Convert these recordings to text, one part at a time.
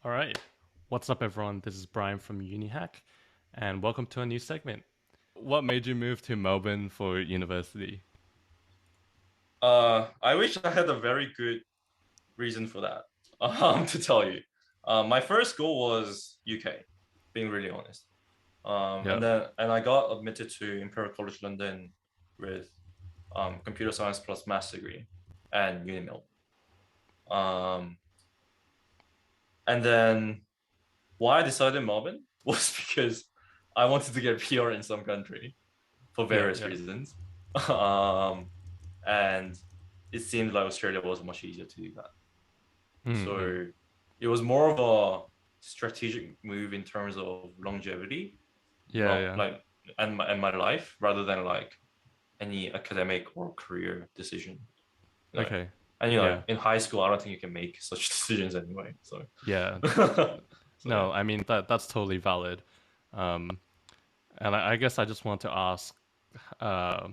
All right. What's up, everyone? This is Brian from UNIHACK, and welcome to a new segment. What made you move to Melbourne for university? I wish I had a very good reason for that. To tell you, my first goal was UK, being really honest. And Yep. then I got admitted to Imperial College London with computer science plus maths degree and UniMel. Um, and then why I decided Melbourne was because I wanted to get PR in some country for Yeah, various yeah. reasons. Um, and it seemed like Australia was much easier to do that. Mm-hmm. So it was more of a strategic move in terms of longevity, Yeah, not yeah. like and my life, rather than like any academic or career decision. You know, Okay. and Yeah, in high school, I don't think you can make such decisions anyway. So, yeah. so yeah. No, I mean that's totally valid. Um, and I guess I just want to ask, uh,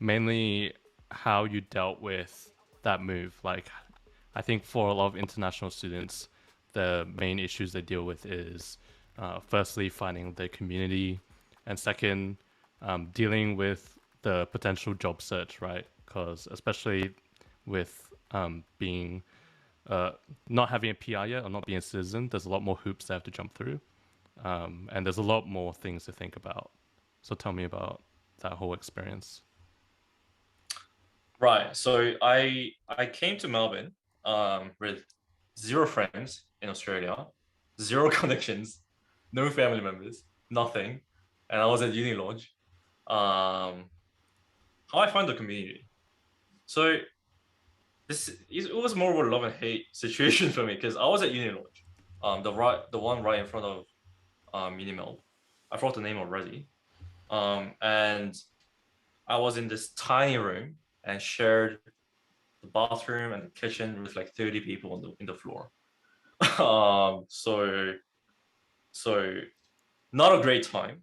mainly how you dealt with that move. Like, I think for a lot of international students, the main issues they deal with is firstly finding their community, and second, dealing with the potential job search, right? Because especially with being not having a PR yet or not being a citizen, there's a lot more hoops they have to jump through, and there's a lot more things to think about. So tell me about that whole experience. Right. So I came to Melbourne with zero friends in Australia, zero connections, no family members, nothing, and I was at Uni Lodge. Um, how I found the community. So it was more of a love and hate situation for me because I was at Uni Lodge, the one right in front of Unimel. I forgot the name already. And I was in this tiny room and shared the bathroom and the kitchen with like 30 people on the floor. So not a great time,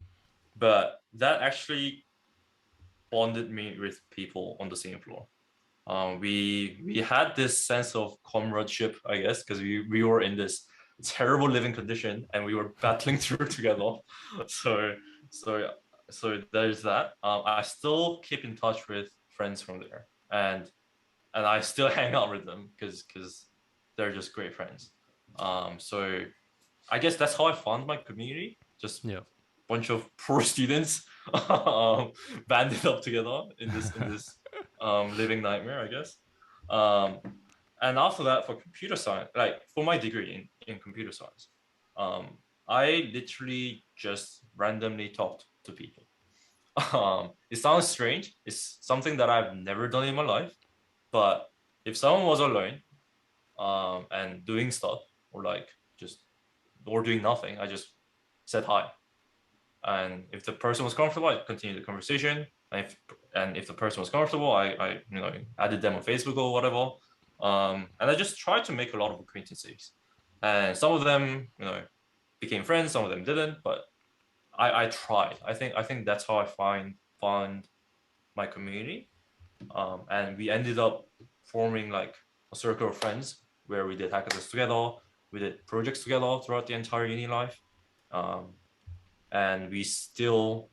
but that actually bonded me with people on the same floor. We had this sense of comradeship, I guess, because we were in this terrible living condition and we were battling through together. So so so there's that. I still keep in touch with friends from there, and I still hang out with them because they're just great friends. So I guess that's how I found my community. Just Yeah. bunch of poor students um, banded up together in this living nightmare, I guess. Um, and after that, for computer science, like for my degree in computer science, I literally just randomly talked to people. It sounds strange. It's something that I've never done in my life. But if someone was alone and doing stuff or like just or doing nothing, I just said hi. And if the person was comfortable, I continued the conversation. And if the person was comfortable, I added them on Facebook or whatever. And I just tried to make a lot of acquaintances. And some of them, became friends. Some of them didn't, but I tried. I think that's how I find my community. And we ended up forming like a circle of friends where we did hackathons together, we did projects together throughout the entire uni life. Um, and we still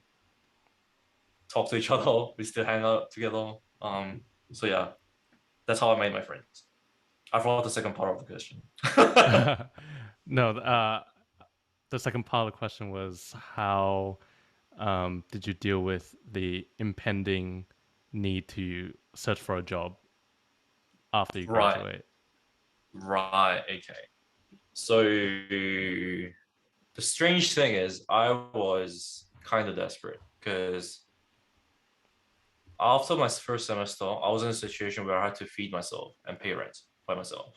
talk to each other. We still hang out together. So yeah, that's how I made my friends. I forgot the second part of the question. No, the second part of the question was how did you deal with the impending need to search for a job after you Right, graduate? right, okay. So the strange thing is, I was kind of desperate because after my first semester, I was in a situation where I had to feed myself and pay rent by myself.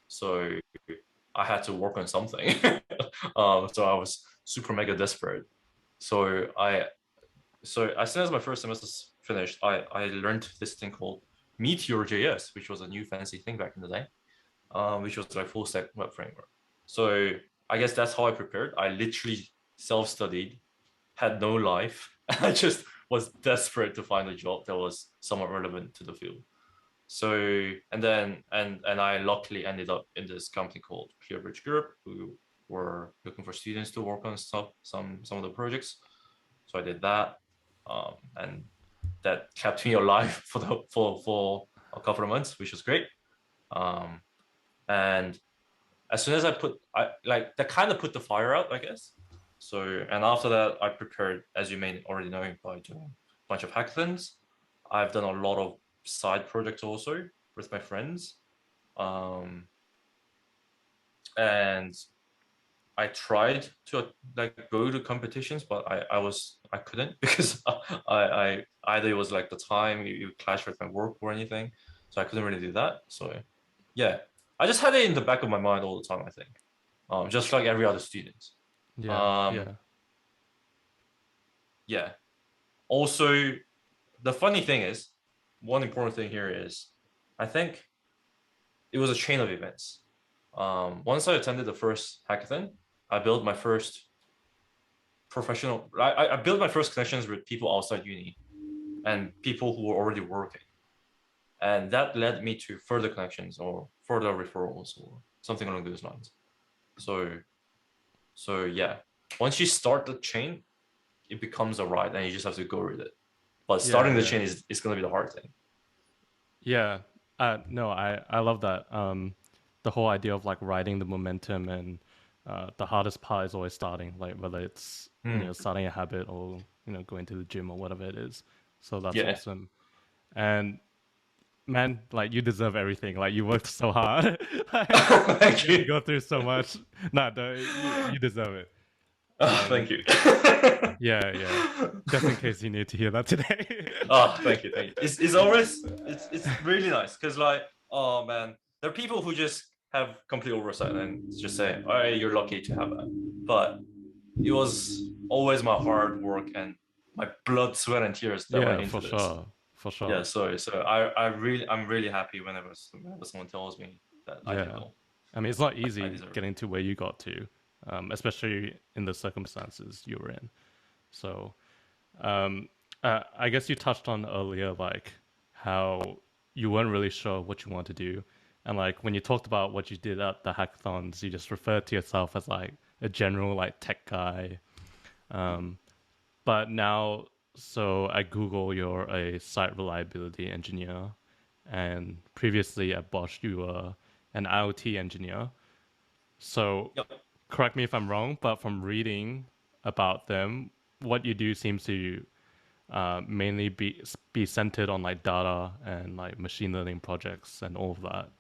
So I had to work on something. So I was super mega desperate. So as soon as my first semester finished, I learned this thing called Meteor.js, which was a new fancy thing back in the day, which was like full stack web framework. So I guess that's how I prepared. I literally self studied, had no life. I just was desperate to find a job that was somewhat relevant to the field. So and I luckily ended up in this company called ClearBridge Group, who were looking for students to work on stuff, some of the projects. So I did that, and that kept me alive for a couple of months, which was great. Um, and as soon as I like that kind of put the fire out, I guess. So and after that, I prepared, as you may already know, by doing a bunch of hackathons. I've done a lot of side projects also with my friends. Um, and I tried to like go to competitions, but I couldn't because I either it was like the time you clash with my work or anything, so I couldn't really do that. So yeah, I just had it in the back of my mind all the time. I think, just like every other student. Yeah, Um, yeah, yeah. Also, the funny thing is, one important thing here is, I think it was a chain of events. Once I attended the first hackathon, I built my first professional. I built my first connections with people outside uni and people who were already working, and that led me to further connections or further referrals or something along those lines. So, so yeah, once you start the chain, it becomes a ride, and you just have to go with it. But yeah, starting the yeah, chain is going to be the hard thing. yeah. No, I love that. The whole idea of like riding the momentum and the hardest part is always starting, like whether it's Hmm. starting a habit or going to the gym or whatever it is. So that's Yeah. awesome. And man, like you deserve everything. Like you worked so hard. Like Thank you you. go through so much. Nah, you deserve it. Thank Um, you. yeah, yeah. Just in case you need to hear that today. Thank you, thank you. It's always it's really nice because like, oh man, there are people who just have complete oversight and just say, "Oh, you're lucky to have that." But it was always my hard work and my blood, sweat, and tears that went Yeah, into for this. sure, for Yeah, sure. so I'm really happy whenever someone tells me that I did Yeah, well. I mean it's not I easy deserve it. getting to where you got to, especially in the circumstances you were in. So, um, I guess you touched on earlier like how you weren't really sure what you want to do, and like when you talked about what you did at the hackathons, you just referred to yourself as like a general like tech guy. Um, but now, so at Google, you're a site reliability engineer, and previously at Bosch, you were an IoT engineer. So, Yep. correct me if I'm wrong, but from reading about them, what you do seems to mainly be centered on like data and like machine learning projects and all of that.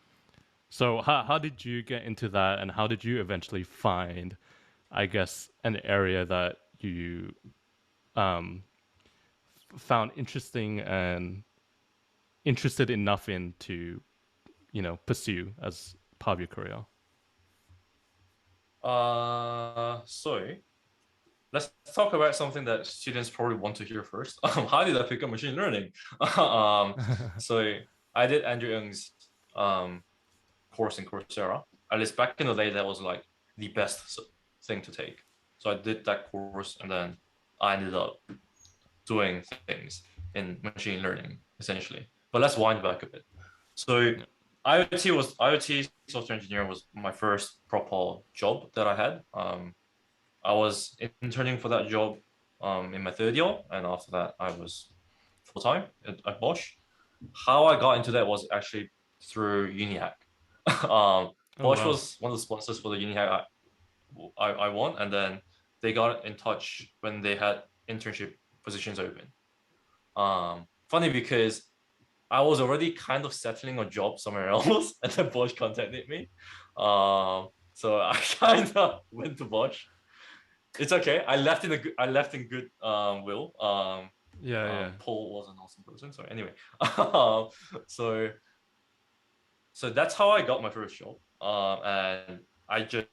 So, how did you get into that, and how did you eventually find, I guess, an area that you um, found interesting and interested enough in to pursue as part of your career? So let's talk about something that students probably want to hear first. How did I pick up machine learning? um, so I did Andrew Ng's um, course in Coursera. At least back in the day, that was like the best thing to take. So I did that course, and then I ended up doing things in machine learning essentially. But let's wind back a bit. So Yeah. IoT software engineer was my first proper job that I had. I was interning for that job in my third year, and after that, I was full time at Bosch. How I got into that was actually through UNIHACK. Oh Bosch wow. was one of the sponsors for the UNIHACK I won, and then they got in touch when they had internship positions open. Funny because I was already kind of settling a job somewhere else, and then Bosch contacted me. So I kind of went to Bosch. It's okay. I left in good will. Yeah, yeah. Paul was an awesome person. So anyway, um, so so that's how I got my first job. And I just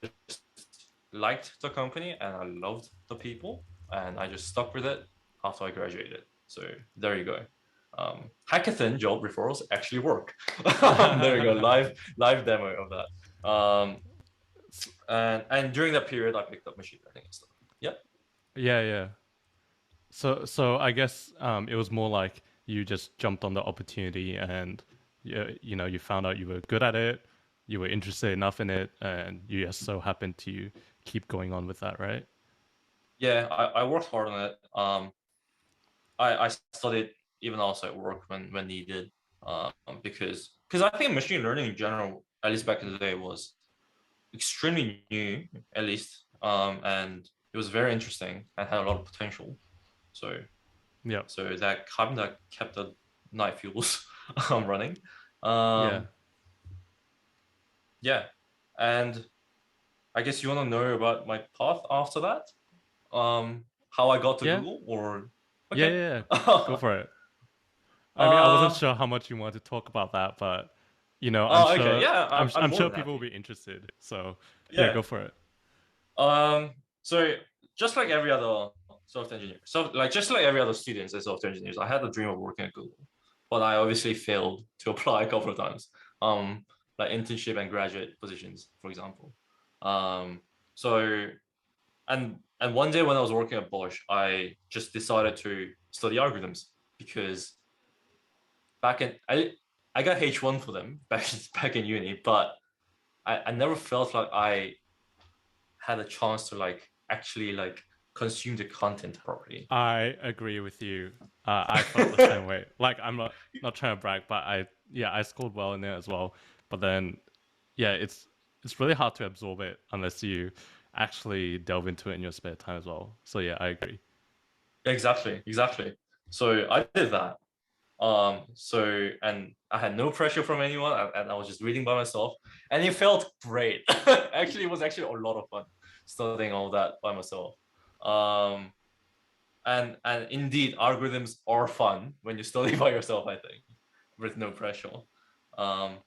liked the company and I loved the people, and I just stuck with it after I graduated. So there you go. Hackathon job referrals actually work. There you go. Live demo of that. And during that period, I picked up machine learning and stuff. Yeah. Yeah, yeah. So I guess it was more like you just jumped on the opportunity and you found out you were good at it, you were interested enough in it, and you just so happened to keep going on with that, right? Yeah, I worked hard on it. I studied even also at work when needed. Because I think machine learning in general, at least back in the day, was extremely new, at least. And it was very interesting and had a lot of potential. So Yeah, that kind of kept the night fuels running. yeah, Um, yeah, and I guess you want to know about my path after that. How I got to yeah, Google, or yeah, okay. yeah, yeah. Go for it. I mean, I wasn't uh, sure how much you wanted to talk about that, but I'm oh, okay, sure yeah, I'm I'm more sure than people will happy. be interested. So yeah, Yeah. go for it. So just like every other software engineer, so like just like every other student as software engineers, I had the dream of working at Google, but I obviously failed to apply a couple of times. Like internship and graduate positions, for example. Um, so and one day when I was working at BOSCH, I just decided to study algorithms because back in I got H1 for them back in uni, but I never felt like I had a chance to like actually like consume the content properly. I agree with you. I felt the same way. Like I'm not trying to brag, but I scored well in there as well. But then yeah, it's really hard to absorb it unless you actually delve into it in your spare time as well. So yeah, I agree. Exactly, exactly. So I did that. And I had no pressure from anyone, and I was just reading by myself, and it felt great. Actually, it was actually a lot of fun studying all that by myself. Um, and indeed, algorithms are fun when you study by yourself, I think, with no pressure. Um,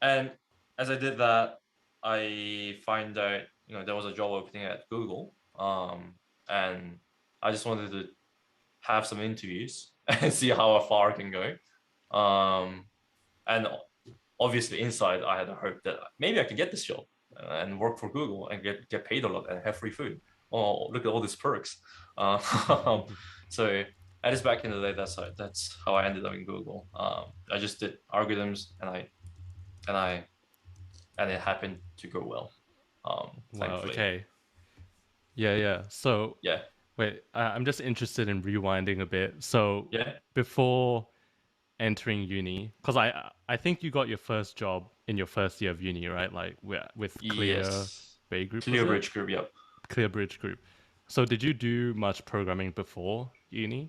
and as I did that, I find out, there was a job opening at Google. And I just wanted to have some interviews and see how far I can go. Um, and obviously inside I had a hope that maybe I can get this job and work for Google and get paid a lot and have free food. Oh, look at all these perks. So that is back in the day. That's how I ended up in Google. I just did algorithms and I and it happened to go well. Wow. Thankfully. Okay. Yeah, yeah. So Yeah. wait, I'm just interested in rewinding a bit. So Yeah. before entering uni, because I think you got your first job in your first year of uni, right? Like with Clear Yes. Bay Group, was it? ClearBridge Group. Yep. Clear Bridge Group. So did you do much programming before uni?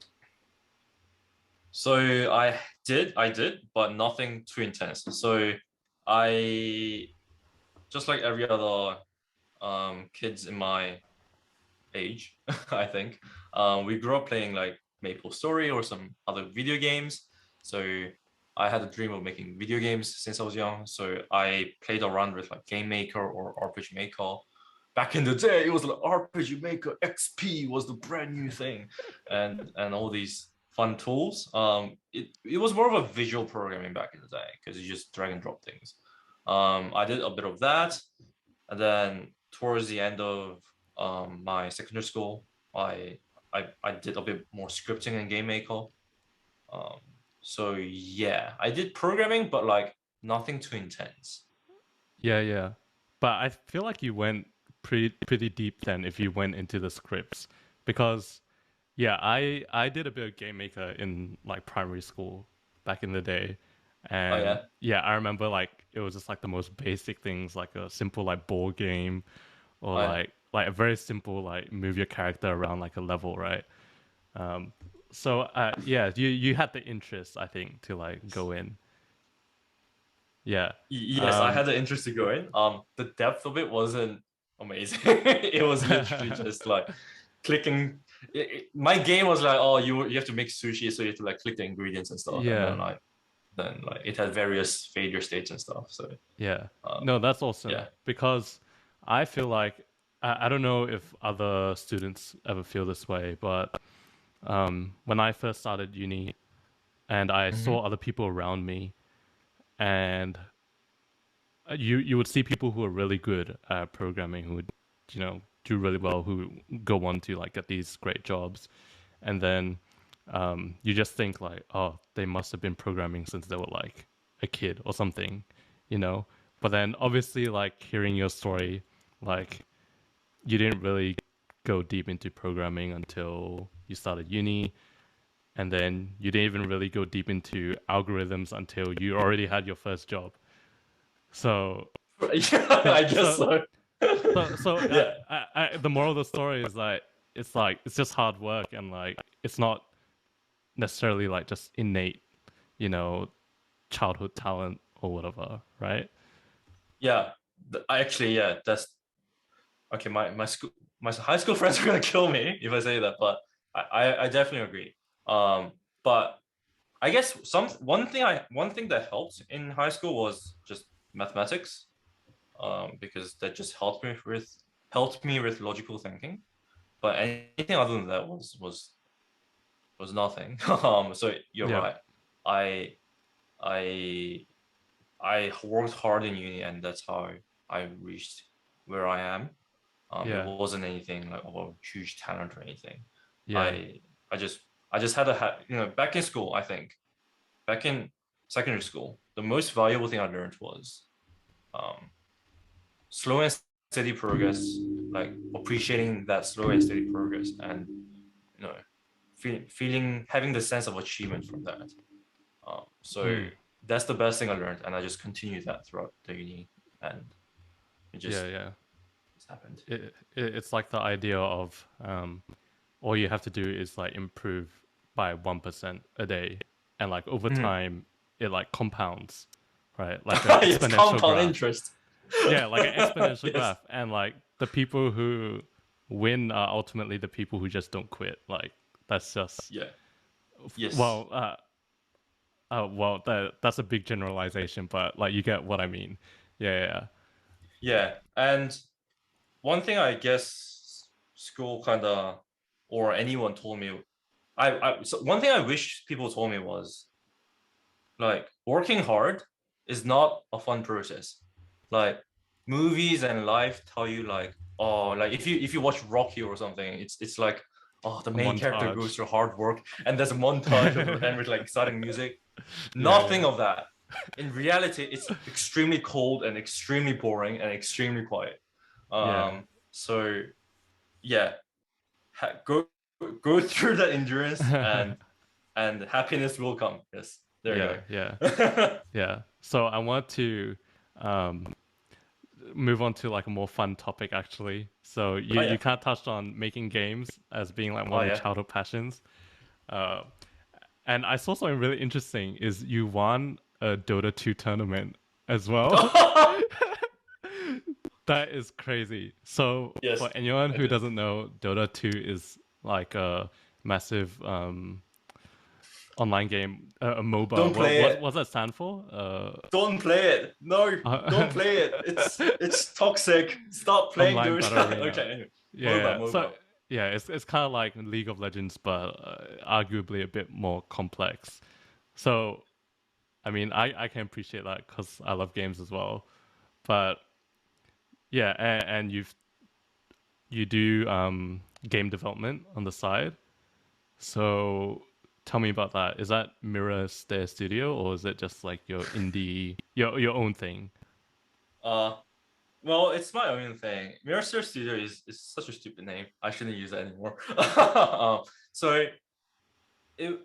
So I did, but nothing too intense. So I just like every other kids in my age, I think. We grew up playing like Maple Story or some other video games. So I had a dream of making video games since I was young. So I played around with like Game Maker or RPG Maker. Back in the day, it was like RPG Maker XP was the brand new thing, and all these fun tools. It was more of a visual programming back in the day because you just drag and drop things. I did a bit of that, and then towards the end of my secondary school, I did a bit more scripting and game maker. Um, so yeah, I did programming, but like nothing too intense. Yeah, yeah. But I feel like you went pretty deep then if you went into the scripts because yeah, I did a bit of game maker in like primary school back in the day. Oh And yeah, yeah, I remember like it was just like the most basic things like a simple like board game or oh yeah. like a very simple like move your character around like a level, right? Um so yeah, you had the interest I think to like go in. Yeah. Yes, I Um had the interest to go in. The depth of it wasn't amazing. It was literally just like clicking. My game was like, oh, you have to make sushi, so you have to like click the ingredients and stuff, and yeah. then like it had various failure states and stuff. So Yeah. um, No, that's awesome yeah. because I feel like I don't know if other students ever feel this way, but when I first started uni and I Hmm. saw other people around me, and you would see people who are really good at programming who would do really well, who go on to like get these great jobs, and then you just think like, oh, they must have been programming since they were like a kid or something, you know. But then obviously, like hearing your story, like you didn't really go deep into programming until you started uni, and then you didn't even really go deep into algorithms until you already had your first job. So Yeah, yeah, I guess so. Yeah, the moral of the story is like it's just hard work, and like it's not necessarily like just innate, you know, childhood talent or whatever, right? yeah. I actually, yeah, that's okay. My high school friends are gonna kill me if I say that, but I definitely agree. But I guess one thing that helped in high school was just mathematics. Because that just helped me with logical thinking. But anything other than that was nothing. So you're Yeah, right. I I I worked hard in uni, and that's how I reached where I am. It yeah, wasn't anything like of a huge talent or anything. yeah, I I just I just had you know, back in school. I think back in secondary school, the most valuable thing I learned was um, slow and steady progress, like appreciating that slow and steady progress, and you know, feeling having the sense of achievement from that. So mm, that's the best thing I learned, and I just continued that throughout the uni, and it yeah, yeah. just happened. It's like the idea of all you have to do is like improve by 1% a day, and like over Mhm. time it like compounds, right? Like an Yes, exponential compound graph. interest. Yeah, like an exponential Yes, graph, and like the people who win are ultimately the people who just don't quit. Like that's just yeah, yes, well, well, that's a big generalization, but like you get what I mean. Yeah, yeah, yeah. And one thing I guess school kind of or anyone told me, so one thing I wish people told me was like working hard is not a fun process. Like movies and life tell you like, oh, like if you watch Rocky or something, it's like, oh, the a main character goes montage. through hard work and there's a montage of and with like exciting music. Yeah, Nothing yeah, of that. In reality, it's extremely cold and extremely boring and extremely quiet. yeah, So yeah, go through that endurance, and happiness will come. Yes, there yeah, you yeah, go. yeah. So I want to um, move on to like a more fun topic actually. So Oh you yeah. kind of touched on making games as being like one Oh of your yeah. childhood passions. Uh, and I saw something really interesting is you won a Dota 2 tournament as well. That is crazy. So for Yes, anyone I who did. doesn't know, Dota 2 is like a massive online game, a MOBA. Don't play it. What's that stand for? Don't play it. No, don't Uh, play it. It's toxic. Stop playing online battle Dota. arena. Okay, anyway. Yeah. So Mobile. yeah, it's kind of like League of Legends, but arguably a bit more complex. So I mean, I can appreciate that because I love games as well. But yeah, and you do game development on the side. So tell me about that. Is that Mirror Stair Studio or is it just like your indie your own thing? Uh, well, it's my own thing. Mirror Studio is such a stupid name. I shouldn't use that anymore. So it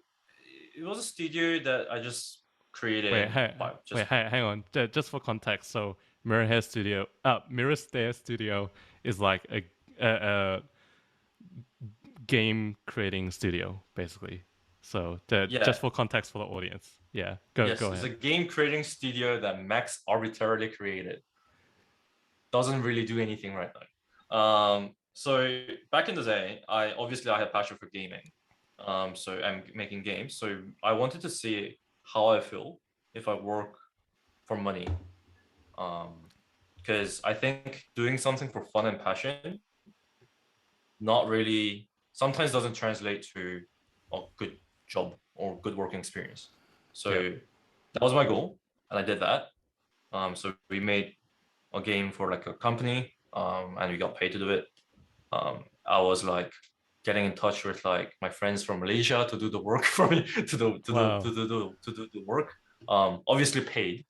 it was a studio that I just Wait, created by just hang on. Just for context, so Mirror Stair Studio is like a game creating studio, basically. So just yeah. for context for the audience, yeah, Yes, go it's a ahead. game creating studio that Max arbitrarily created. Doesn't really do anything right now. So back in the day, I had passion for gaming. So I'm making games. So I wanted to see how I feel if I work for money. Because I think doing something for fun and passion not really sometimes doesn't translate to a good job or good working experience. Yep. So that was my goal, and I did that. So we made a game for like a company, and we got paid to do it. I was like getting in touch with like my friends from Malaysia to do the work for me, Wow. to do the work. Obviously paid,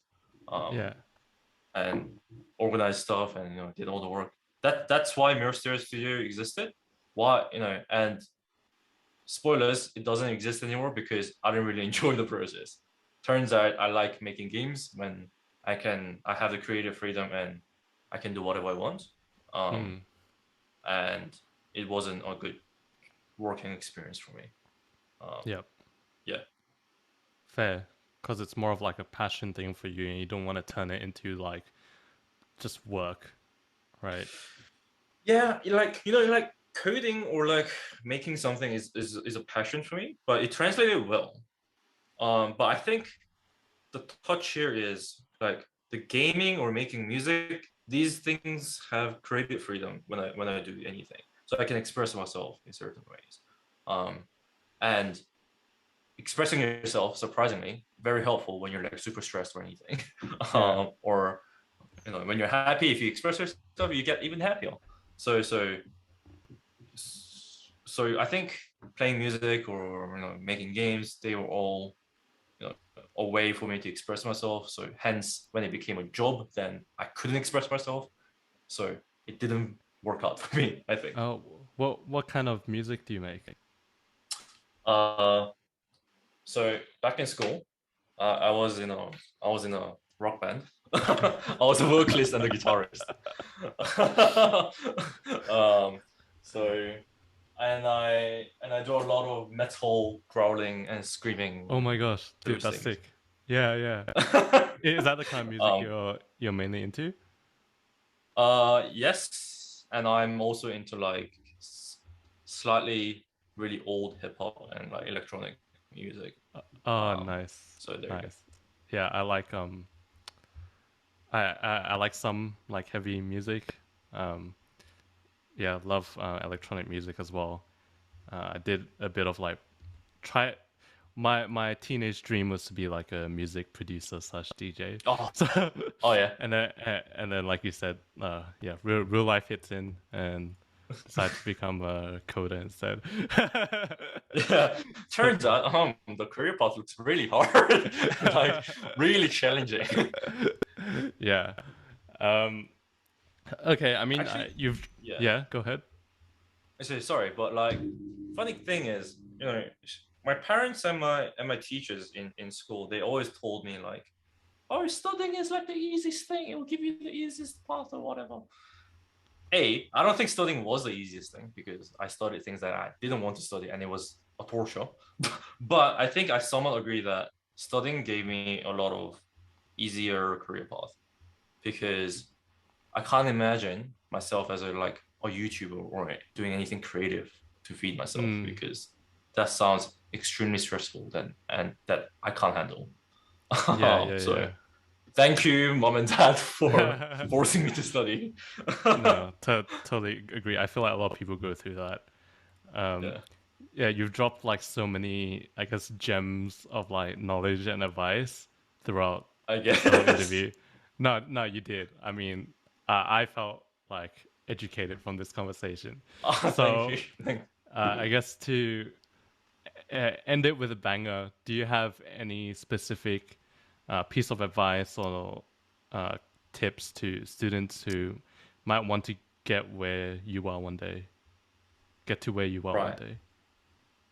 um, Yeah. and organized stuff, and did all the work. That's why Mirror Studio existed. Why, and spoilers, it doesn't exist anymore because I didn't really enjoy the process. Turns out I like making games when I have the creative freedom and I can do whatever I want. Um, Hmm. and it wasn't a good working experience for me. Um, Yep. yeah. Fair. Because it's more of like a passion thing for you, and you don't want to turn it into like just work, right? Yeah, like coding or like making something is a passion for me, but it translated well. But I think the touch here is like the gaming or making music, these things have creative freedom when I do anything. So I can express myself in certain ways. Um, and expressing yourself, surprisingly, very helpful when you're like super stressed or anything. Yeah. Or when you're happy, if you express yourself, you get even happier. So so so I think playing music or making games, they were all a way for me to express myself. So hence, when it became a job, then I couldn't express myself. So it didn't work out for me, I think. Oh, what kind of music do you make? Uh, so back in school, I was in a rock band. I was a vocalist and a guitarist. um, so and I do a lot of metal growling and Oh screaming, my gosh, dude, those that's things. sick. Yeah, yeah. Is that the kind of music um, you're mainly into? yes, and I'm also into like slightly really old hip hop and like electronic music. Oh, Um, nice, so there you go. nice. Yeah, I like I like some like heavy music. Um, yeah, love electronic music as well. I did a bit of like try. My teenage dream was to be like a music producer slash DJ. Oh, So, oh yeah. and then like you said, yeah, real life hits in and decide to become a coder instead. Yeah, So, turns out the career path looks really hard, like really challenging. yeah. Um, okay, I mean, Actually, you've yeah. yeah. Go ahead. I say sorry, but like, funny thing is, my parents and my teachers in school, they always told me like, "Oh, studying is like the easiest thing. It will give you the easiest path or whatever." I don't think studying was the easiest thing because I studied things that I didn't want to study and it was a torture. But I think I somewhat agree that studying gave me a lot of easier career path because I can't imagine myself as a YouTuber or doing anything creative to feed myself Mm, because that sounds extremely stressful then and that I can't handle. yeah, So yeah, thank you, mom and dad, for yeah. forcing me to study. No, totally agree. I feel like a lot of people go through that. Um, Yeah, yeah, you've dropped like so many, I guess, gems of like knowledge and advice throughout I this whole guess. interview. No, no, you did. I mean, I felt like educated from this conversation. Thank you. So, I guess to end it with a banger, do you have any specific piece of advice or uh, tips to students who might want to get where you are one day? Get to where you are one Right. day.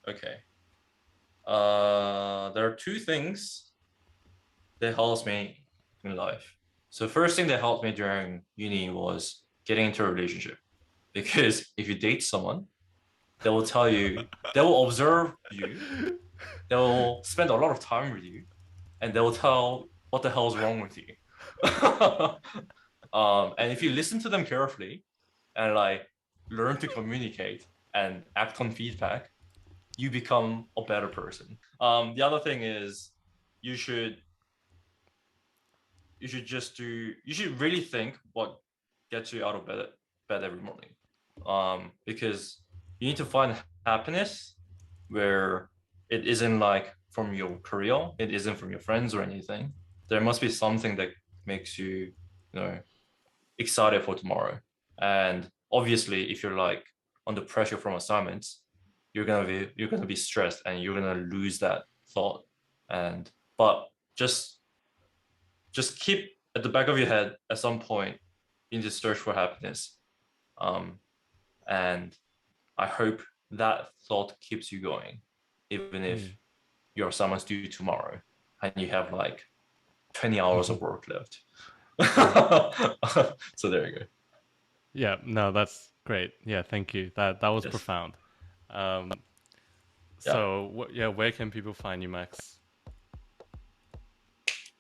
Okay. There are two things that helps me in life. So first thing that helped me during uni was getting into a relationship because if you date someone, they will tell you, they will observe you, they will spend a lot of time with you, and they will tell what the hell is wrong with you. And if you listen to them carefully and like learn to communicate and act on feedback, you become a better person. The other thing is you should you should really think what gets you out of bed every morning. Because you need to find happiness where it isn't like from your career, it isn't from your friends or anything. There must be something that makes you, you know, excited for tomorrow. And obviously, if you're like under pressure from assignments, you're gonna be stressed and you're gonna lose that thought. But just keep at the back of your head at some point in the search for happiness. And I hope that thought keeps you going, even if your assignment's due tomorrow and you have like 20 hours of work left. So there you go. Yeah, no, that's great. Yeah, thank you. That was Yes. profound. Yeah. So yeah, where can people find you, Max?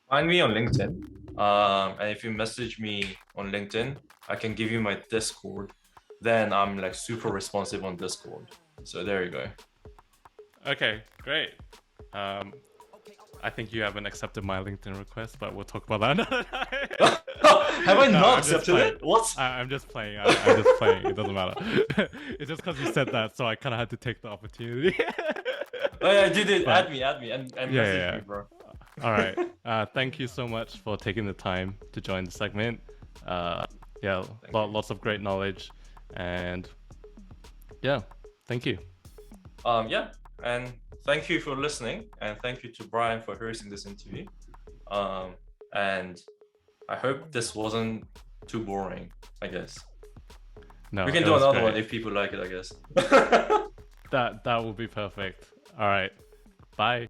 Find me on LinkedIn. And if you message me on LinkedIn, I can give you my Discord. Then I'm like super responsive on Discord. So there you go. Okay, great. I think you haven't accepted my LinkedIn request, but we'll talk about that another time. Have I No, not I'm just accepted playing. it? What? I'm just playing. I'm just playing. It doesn't matter. It's just because you said that, so I kind of had to take the opportunity. Oh yeah, did But- add me and Yeah, message yeah. me, bro. All right. Thank you so much for taking the time to join the segment. Yeah, lots of great knowledge, and yeah, thank you. Yeah, and thank you for listening, and thank you to Bryan for hosting this interview. And I hope this wasn't too boring, I guess. No, We can it do was another great. one if people like it, I guess. That will be perfect. All right. Bye.